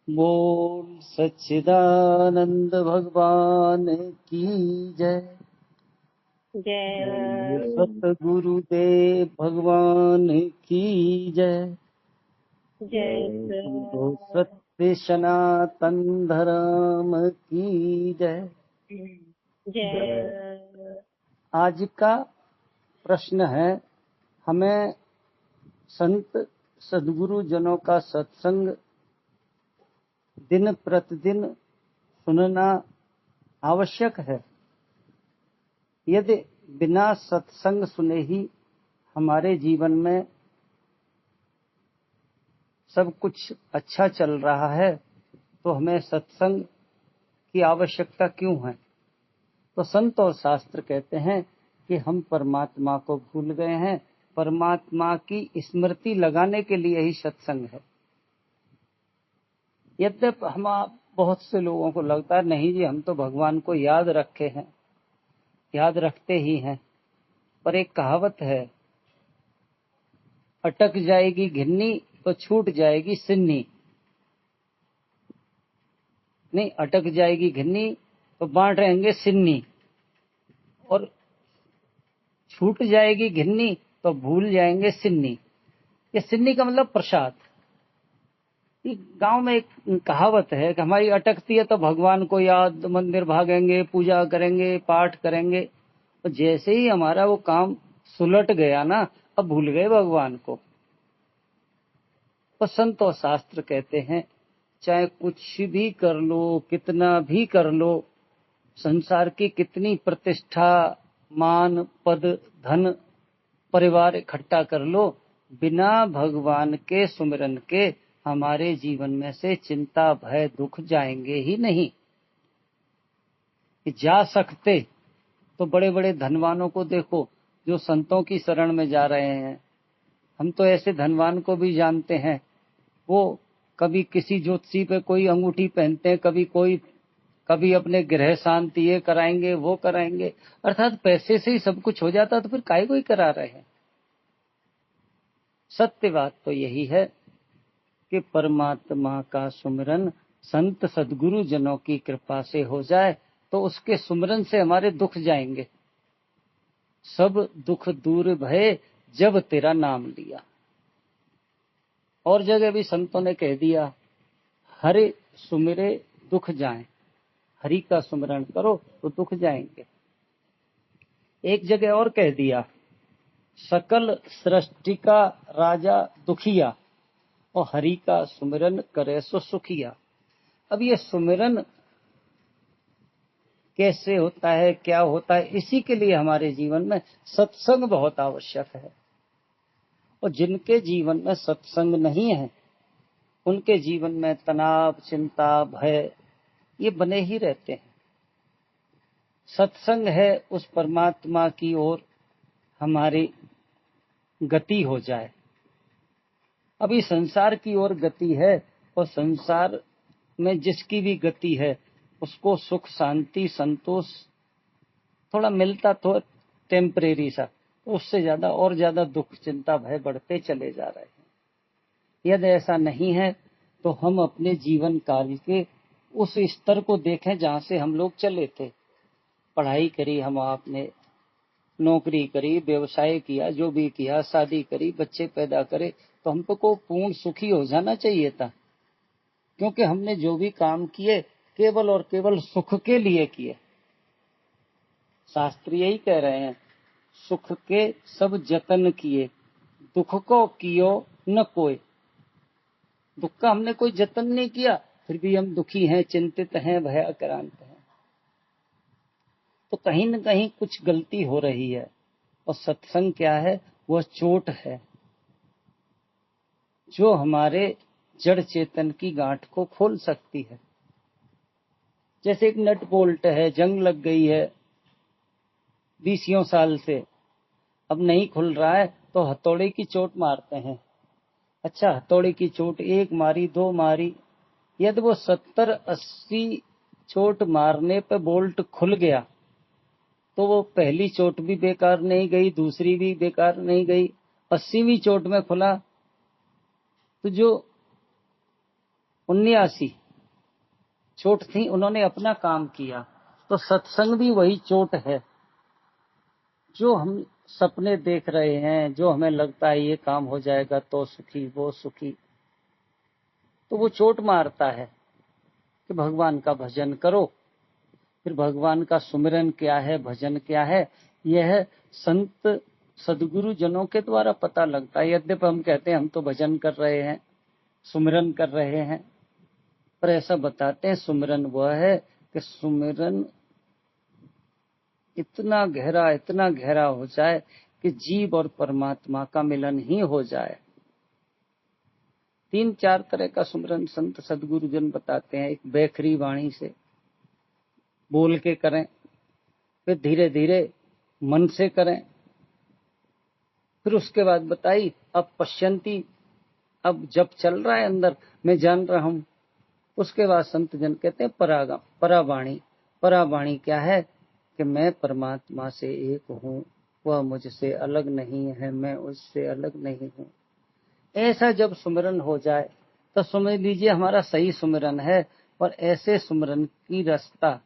बोल सच्चिदानंद भगवान की जय। जय सतगुरुदेव भगवान की जय। जय बोलो सत्य सनातन धर्म की जय। जय। आज का प्रश्न है, हमें संत सद्गुरु जनों का सत्संग दिन प्रतिदिन सुनना आवश्यक है। यदि बिना सत्संग सुने ही हमारे जीवन में सब कुछ अच्छा चल रहा है तो हमें सत्संग की आवश्यकता क्यों है? तो संत और शास्त्र कहते हैं कि हम परमात्मा को भूल गए हैं। परमात्मा की स्मृति लगाने के लिए ही सत्संग है। यद्यपि हम बहुत से लोगों को लगता है नहीं जी, हम तो भगवान को याद रखे हैं, याद रखते ही हैं, पर एक कहावत है, अटक जाएगी घिन्नी तो छूट जाएगी सिन्नी। नहीं, अटक जाएगी घिन्नी तो बांट रहेंगे सिन्नी, और छूट जाएगी घिन्नी तो भूल जाएंगे सिन्नी। ये सिन्नी का मतलब प्रसाद। गांव में एक कहावत है कि हमारी अटकती है तो भगवान को याद, मंदिर भागेंगे, पूजा करेंगे, पाठ करेंगे, और जैसे ही हमारा वो काम सुलट गया ना, अब भूल गए भगवान को। तो संत और शास्त्र कहते हैं, चाहे कुछ भी कर लो, कितना भी कर लो, संसार की कितनी प्रतिष्ठा, मान, पद, धन, परिवार इकट्ठा कर लो, बिना भगवान के सुमिरन के हमारे जीवन में से चिंता, भय, दुख जाएंगे ही नहीं। जा सकते तो बड़े बड़े धनवानों को देखो जो संतों की शरण में जा रहे हैं। हम तो ऐसे धनवान को भी जानते हैं, वो कभी किसी ज्योतिषी पे कोई अंगूठी पहनते हैं, कभी अपने गृह शांति ये कराएंगे, वो कराएंगे। अर्थात पैसे से ही सब कुछ हो जाता, तो फिर काहे कोई करा रहे हैं। सत्य बात तो यही है कि परमात्मा का सुमिरन संत सद्गुरु जनों की कृपा से हो जाए तो उसके सुमिरन से हमारे दुख जाएंगे। सब दुख दूर भये जब तेरा नाम लिया। और जगह भी संतों ने कह दिया, हरि सुमिरे दुख जाए। हरि का सुमिरन करो तो दुख जाएंगे। एक जगह और कह दिया, सकल सृष्टि का राजा दुखिया और हरि का सुमिरन करे सो सुखिया। अब ये सुमिरन कैसे होता है, क्या होता है, इसी के लिए हमारे जीवन में सत्संग बहुत आवश्यक है। और जिनके जीवन में सत्संग नहीं है, उनके जीवन में तनाव, चिंता, भय ये बने ही रहते हैं। सत्संग है उस परमात्मा की ओर हमारी गति हो जाए। अभी संसार की ओर गति है, और संसार में जिसकी भी गति है उसको सुख, शांति, संतोष थोड़ा मिलता तो टेम्परेरी सा, उससे ज्यादा और ज्यादा दुख, चिंता, भय बढ़ते चले जा रहे हैं। यदि ऐसा नहीं है तो हम अपने जीवन काल के उस स्तर को देखें जहां से हम लोग चले थे। पढ़ाई करी हम आपने, नौकरी करी, व्यवसाय किया, जो भी किया, शादी करी, बच्चे पैदा करे, तो हमको को पूर्ण सुखी हो जाना चाहिए था। क्योंकि हमने जो भी काम किए केवल और केवल सुख के लिए किए। शास्त्र यही कह रहे हैं, सुख के सब जतन किए, दुख को कियो न कोई। दुख का हमने कोई जतन नहीं किया, फिर भी हम दुखी हैं, चिंतित हैं, भयाक्रांत हैं। तो कहीं न कहीं कुछ गलती हो रही है। और सत्संग क्या है? वह चोट है जो हमारे जड़ चेतन की गांठ को खोल सकती है। जैसे एक नट बोल्ट है, जंग लग गई है 20 साल से, अब नहीं खुल रहा है तो हथौड़े की चोट मारते हैं। अच्छा, हथौड़े की चोट एक मारी, दो मारी, यदि वो 70-80 चोट मारने पे बोल्ट खुल गया तो वो पहली चोट भी बेकार नहीं गई, दूसरी भी बेकार नहीं गई, 80वीं चोट में खुला तो जो 79 चोट थी, उन्होंने अपना काम किया। तो सत्संग भी वही चोट है। जो हम सपने देख रहे हैं, जो हमें लगता है ये काम हो जाएगा तो सुखी, वो सुखी, तो वो चोट मारता है कि भगवान का भजन करो। फिर भगवान का सुमिरन क्या है, भजन क्या है, यह संत सदगुरु जनों के द्वारा पता लगता है। यद्यपि हम कहते हैं हम तो भजन कर रहे हैं, सुमिरन कर रहे हैं, पर ऐसा बताते हैं सुमिरन वह है कि सुमिरन इतना गहरा हो जाए कि जीव और परमात्मा का मिलन ही हो जाए। 3-4 तरह का सुमिरन संत सदगुरु जन बताते हैं। एक बेखरी वाणी से बोल के करें, फिर धीरे धीरे मन से करें, फिर उसके बाद बताई अब पश्यंती, अब जब चल रहा है अंदर मैं जान रहा हूं। उसके बाद संत जन कहते हैं परावाणी। परावाणी क्या है कि मैं परमात्मा से एक हूं, वह मुझसे अलग नहीं है, मैं उससे अलग नहीं हूं। ऐसा जब सुमिरन हो जाए तो समझ लीजिए हमारा सही सुमिरन है। और ऐसे सुमिरन की रास्ता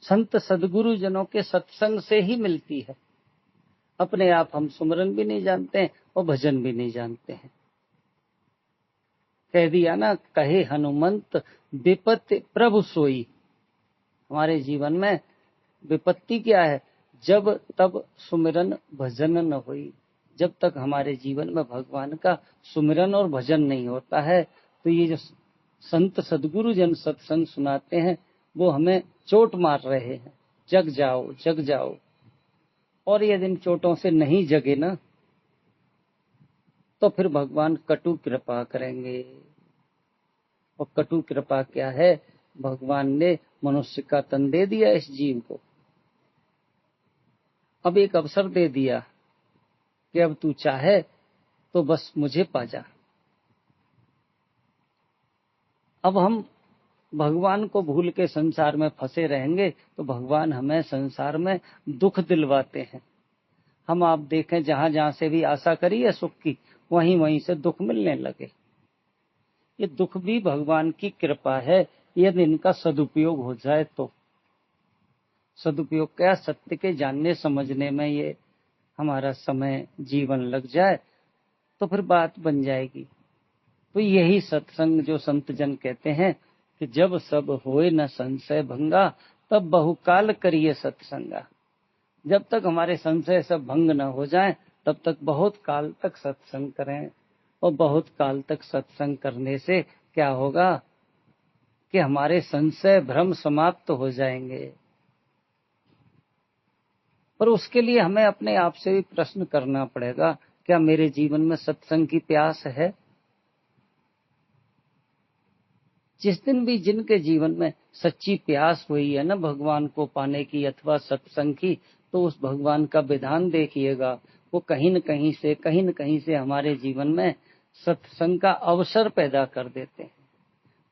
संत सदगुरु जनों के सत्संग से ही मिलती है। अपने आप हम सुमिरन भी नहीं जानते हैं और भजन भी नहीं जानते हैं। कह दिया ना, कहे हनुमंत विपत्ति प्रभु सोई। हमारे जीवन में विपत्ति क्या है? जब तब सुमिरन भजन न होई। जब तक हमारे जीवन में भगवान का सुमिरन और भजन नहीं होता है, तो ये जो संत सदगुरु जन सत्संग सुनाते हैं वो हमें चोट मार रहे हैं, जग जाओ जग जाओ। और यदि इन चोटों से नहीं जगे ना, तो फिर भगवान कटु कृपा करेंगे। और कटु कृपा क्या है? भगवान ने मनुष्य का तन दे दिया इस जीव को, अब एक अवसर दे दिया कि अब तू चाहे तो बस मुझे पा जा। अब हम भगवान को भूल के संसार में फंसे रहेंगे तो भगवान हमें संसार में दुख दिलवाते हैं। हम आप देखें जहां जहां से भी आशा करी है सुख की, वहीं वहीं से दुख मिलने लगे। ये दुख भी भगवान की कृपा है, यदि इनका सदुपयोग हो जाए तो। सदुपयोग क्या? सत्य के जानने समझने में ये हमारा समय जीवन लग जाए तो फिर बात बन जाएगी। तो यही सत्संग जो संत जन कहते हैं कि जब सब होए न संशय भंगा, तब बहुकाल करिए सत्संगा। जब तक हमारे संशय सब भंग न हो जाए तब तक बहुत काल तक सत्संग करें। और बहुत काल तक सत्संग करने से क्या होगा कि हमारे संशय भ्रम समाप्त हो जाएंगे। पर उसके लिए हमें अपने आप से भी प्रश्न करना पड़ेगा, क्या मेरे जीवन में सत्संग की प्यास है? जिस दिन भी जिनके जीवन में सच्ची प्यास हुई है ना भगवान को पाने की अथवा सत्संग की, तो उस भगवान का विधान देखिएगा, वो कहीं न कहीं से हमारे जीवन में सत्संग का अवसर पैदा कर देते हैं।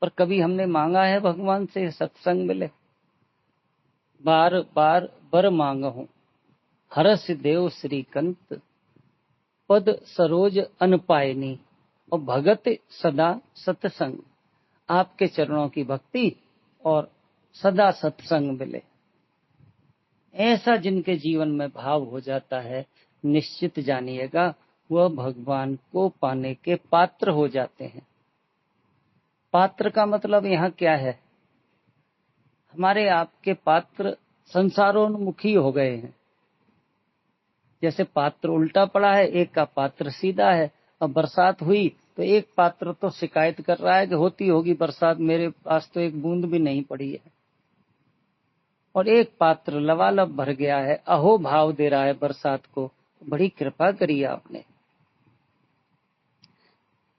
पर कभी हमने मांगा है भगवान से सत्संग मिले? बार बार बर मांगहूं, हरस देव श्रीकंत, पद सरोज अनपायनी, और भगत सदा सत्संग। आपके चरणों की भक्ति और सदा सत्संग मिले। ऐसा जिनके जीवन में भाव हो जाता है, निश्चित जानिएगा वह भगवान को पाने के पात्र हो जाते हैं। पात्र का मतलब यहाँ क्या है? हमारे आपके पात्र संसारोन्मुखी हो गए हैं। जैसे पात्र उल्टा पड़ा है, एक का पात्र सीधा है। अब बरसात हुई तो एक पात्र तो शिकायत कर रहा है कि होती होगी बरसात, मेरे पास तो एक बूंद भी नहीं पड़ी है। और एक पात्र लबालब भर गया है, अहो भाव दे रहा है बरसात को, बड़ी कृपा करी आपने।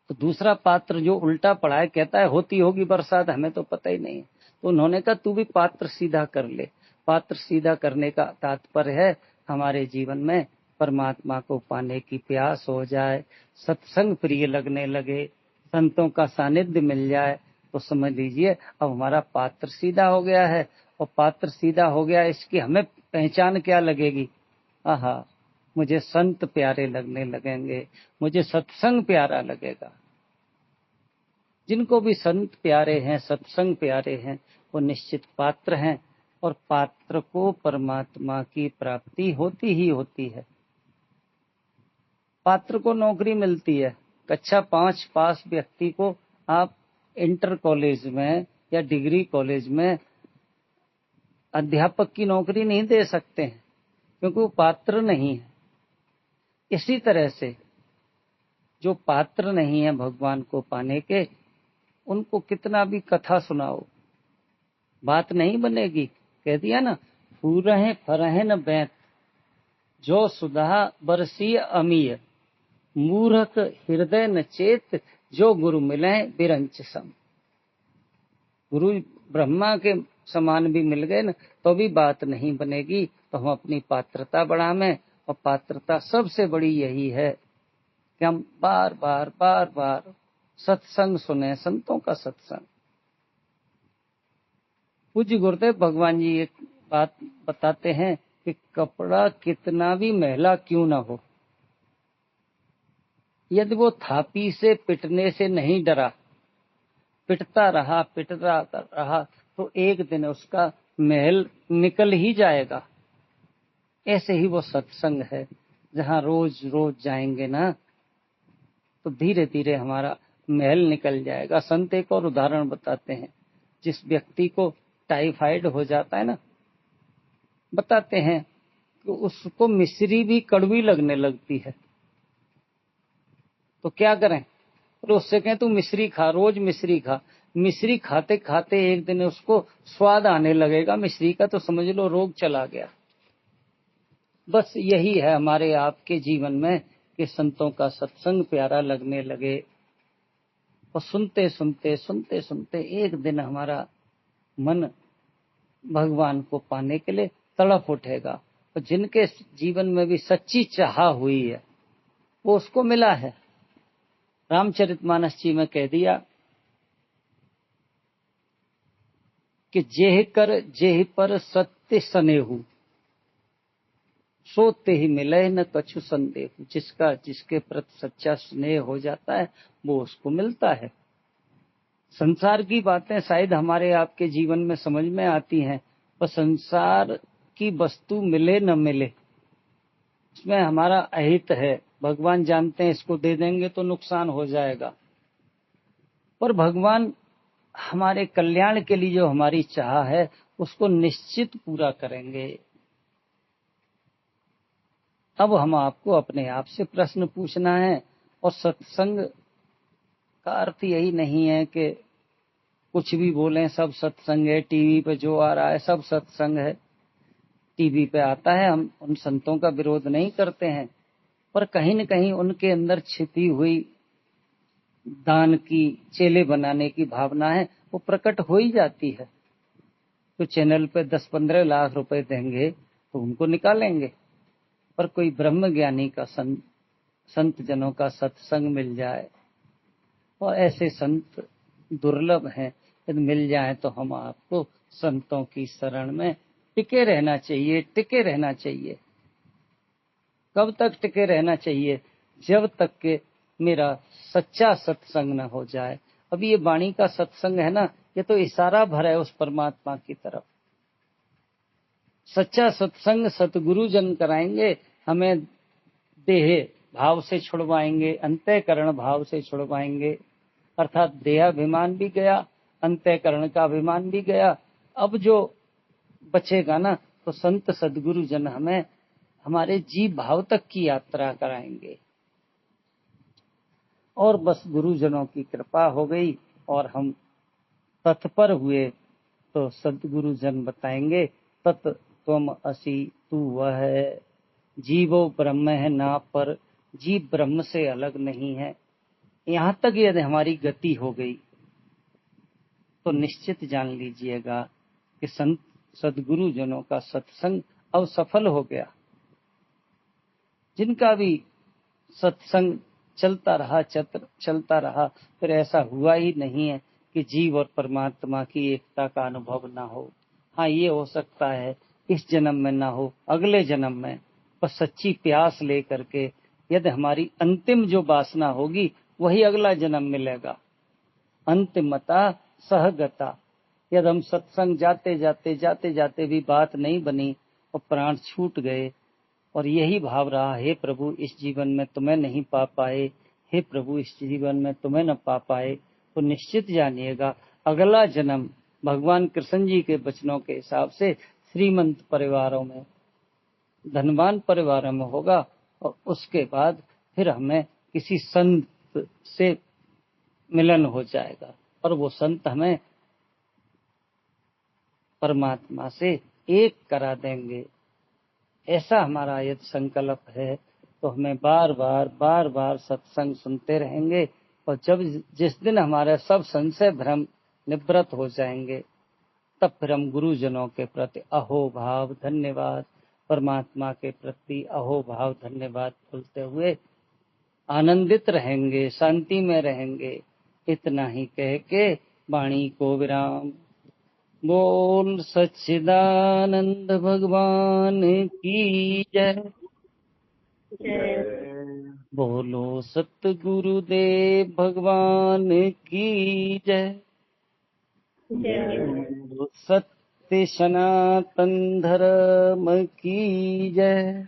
तो दूसरा पात्र जो उल्टा पड़ा है कहता है होती होगी बरसात, हमें तो पता ही नहीं है। तो उन्होंने कहा तू भी पात्र सीधा कर ले। पात्र सीधा करने का तात्पर्य है हमारे जीवन में परमात्मा को पाने की प्यास हो जाए, सत्संग प्रिय लगने लगे, संतों का सानिध्य मिल जाए, तो समझ लीजिए अब हमारा पात्र सीधा हो गया है। और पात्र सीधा हो गया, इसकी हमें पहचान क्या लगेगी? आहा, मुझे संत प्यारे लगने लगेंगे, मुझे सत्संग प्यारा लगेगा। जिनको भी संत प्यारे हैं, सत्संग प्यारे हैं, वो निश्चित पात्र हैं और पात्र को परमात्मा की प्राप्ति होती ही होती है। पात्र को नौकरी मिलती है। कक्षा 5 पास व्यक्ति को आप इंटर कॉलेज में या डिग्री कॉलेज में अध्यापक की नौकरी नहीं दे सकते हैं, क्योंकि वो पात्र नहीं है। इसी तरह से जो पात्र नहीं है भगवान को पाने के, उनको कितना भी कथा सुनाओ, बात नहीं बनेगी। कह दिया ना, फूरहें फरहें न बैत, जो सुधा बरसी अमीय, मूर्ख हृदय न चेत, जो गुरु मिले बिरंच सम। गुरु ब्रह्मा के समान भी मिल गए ना तो भी बात नहीं बनेगी। तो हम अपनी पात्रता बढ़ावें, और पात्रता सबसे बड़ी यही है कि हम बार बार सत्संग सुने, संतों का सत्संग। पूज्य गुरुदेव भगवान जी एक बात बताते हैं कि कपड़ा कितना भी मैला क्यों ना हो, यदि वो थापी से पिटने से नहीं डरा, पिटता रहा तो एक दिन उसका महल निकल ही जाएगा। ऐसे ही वो सत्संग है, जहां रोज रोज जाएंगे ना तो धीरे धीरे हमारा महल निकल जाएगा। संत एक और उदाहरण बताते हैं, जिस व्यक्ति को टाइफाइड हो जाता है ना, बताते हैं कि उसको मिश्री भी कड़वी लगने लगती है। तो क्या करें? तो उससे कहें तू मिश्री खा, रोज मिश्री खा। मिश्री खाते खाते एक दिन उसको स्वाद आने लगेगा मिश्री का, तो समझ लो रोग चला गया। बस यही है हमारे आपके जीवन में कि संतों का सत्संग प्यारा लगने लगे, और सुनते सुनते एक दिन हमारा मन भगवान को पाने के लिए तड़प उठेगा। और जिनके जीवन में भी सच्ची चाह हुई है वो उसको मिला है। रामचरितमानस जी में कह दिया कि जेह कर जेह पर सत्य स्नेहु, सोते ही मिले न कछु संदेह। जिसका जिसके प्रति सच्चा स्नेह हो जाता है वो उसको मिलता है। संसार की बातें शायद हमारे आपके जीवन में समझ में आती हैं, पर संसार की वस्तु मिले न मिले इसमें हमारा अहित है। भगवान जानते हैं इसको दे देंगे तो नुकसान हो जाएगा, पर भगवान हमारे कल्याण के लिए जो हमारी चाह है उसको निश्चित पूरा करेंगे। अब हम आपको अपने आप से प्रश्न पूछना है, और सत्संग का अर्थ यही नहीं है कि कुछ भी बोलें सब सत्संग है, टीवी पे जो आ रहा है सब सत्संग है। टीवी पे आता है, हम उन संतों का विरोध नहीं करते हैं, पर कहीं न कहीं उनके अंदर छिपी हुई दान की, चेले बनाने की भावना है वो प्रकट हो ही जाती है। तो चैनल पे 10-15 लाख रुपए देंगे तो उनको निकालेंगे, पर कोई ब्रह्म ज्ञानी का संत जनों का सत्संग मिल जाए, और ऐसे संत दुर्लभ हैं, यदि मिल जाए तो हम आपको संतों की शरण में टिके रहना चाहिए, टिके रहना चाहिए। कब तक टिके रहना चाहिए? जब तक के मेरा सच्चा सत्संग न हो जाए। अब ये वाणी का सत्संग है ना, ये तो इशारा भर है उस परमात्मा की तरफ। सच्चा सत्संग सतगुरु जन कराएंगे, हमें देह भाव से छुड़वाएंगे, अंतःकरण भाव से छुड़वाएंगे। अर्थात देहाभिमान भी गया, अंतःकरण का अभिमान भी गया। अब जो बचेगा ना, तो संत सदगुरु जन हमें हमारे जीव भाव तक की यात्रा कराएंगे। और बस गुरुजनों की कृपा हो गई और हम तत्पर हुए तो सदगुरु जन बताएंगे, तत् त्वम असि, तू वह है। जीवो ब्रह्म है ना, पर जीव ब्रह्म से अलग नहीं है। यहां तक यदि हमारी गति हो गई तो निश्चित जान लीजिएगा कि संत सदगुरु जनों का सत्संग अब सफल हो गया। जिनका भी सत्संग चलता रहा, फिर ऐसा हुआ ही नहीं है कि जीव और परमात्मा की एकता का अनुभव ना हो। हाँ, ये हो सकता है इस जन्म में ना हो, अगले जन्म में, पर सच्ची प्यास लेकर के यदि हमारी अंतिम जो वासना होगी वही अगला जन्म मिलेगा। अंतिमता सहगता। यदि हम सत्संग जाते जाते भी बात नहीं बनी और प्राण छूट गए और यही भाव रहा, हे प्रभु इस जीवन में तुम्हें नहीं पा पाए, हे प्रभु इस जीवन में तुम्हें न पा पाए, तो निश्चित जानिएगा अगला जन्म भगवान कृष्ण जी के वचनों के हिसाब से श्रीमंत परिवारों में, धनवान परिवारों में होगा। और उसके बाद फिर हमें किसी संत से मिलन हो जाएगा और वो संत हमें परमात्मा से एक करा देंगे। ऐसा हमारा यदि संकल्प है तो हमें बार बार सत्संग सुनते रहेंगे। और जब जिस दिन हमारे सब संशय भ्रम निवृत्त हो जाएंगे तब फिर हम गुरुजनों के प्रति अहोभाव धन्यवाद, परमात्मा के प्रति अहोभाव धन्यवाद बोलते हुए आनंदित रहेंगे, शांति में रहेंगे। इतना ही कह के वाणी को विराम। बोल सच्चिदानंद भगवान की जय। बोलो सतगुरुदेव भगवान की जय। बोलो सत्य सनातन धर्म की जय।